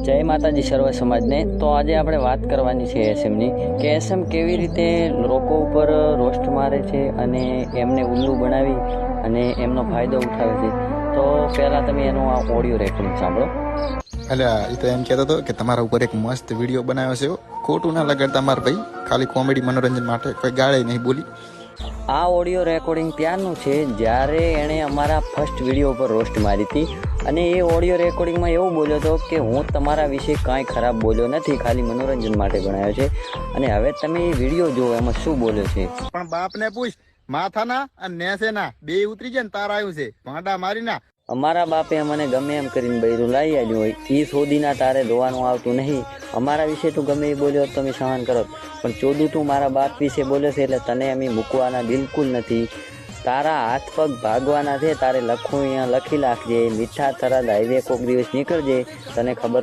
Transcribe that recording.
જય માતાજી સર્વ સમાજને। તો આજે આપણે વાત કરવાની છે એસએમની કે એસએમ કેવી રીતે લોકો ઉપર રોસ્ટ મારે છે અને એમને ઉલ્લુ બનાવી અને એમનો ફાયદો ઉઠાવે છે। તો પહેલાં તમે એનું આ ઓડિયો રેકોર્ડિંગ સાંભળો। એટલે એ તો એમ કહેતો હતો કે તમારા ઉપર એક મસ્ત વિડીયો બનાવ્યો છે, ખોટું ના લગાડતા મારા ભાઈ, ખાલી કોમેડી મનોરંજન માટે, કોઈ ગાળે નહીં બોલી। આ ઓડિયો રેકોર્ડિંગ ત્યારનું છે જ્યારે એણે અમારા ફર્સ્ટ વિડીયો ઉપર રોસ્ટ મારી હતી અને એ ઓડિયો રેકોર્ડિંગમાં એવું બોલ્યો હતો કે હું તમારા વિશે કાંઈ ખરાબ બોલ્યો નથી, ખાલી મનોરંજન માટે બનાવ્યો છે। અને હવે તમે એ વિડીયો જુઓ એમાં શું બોલ્યો છે। પણ બાપને પૂછ, માથાના અને નેસેના બે ઉતરી જાય ને તાર આવ્યું છે ભાંડા મારીના। અમારા બાપે અમને ગમે એમ કરીને બૈરું લાવી આવ્યું હોય, એ સોદીના તારે રોવાનું આવતું નહીં। અમારા વિશે તું ગમે એ બોલ્યો તો તમે સહન કરો, પણ ચોદું તું મારા બાપ વિશે બોલ્યો છે એટલે તને અમે મૂકવાના બિલકુલ નથી। તારા હાથ પગ ભાગવાના છે, તારે લખવું અહીંયા લખી નાખજે। મીઠા થરાદ હાઈવે કોઈક દિવસ નીકળજે, તને ખબર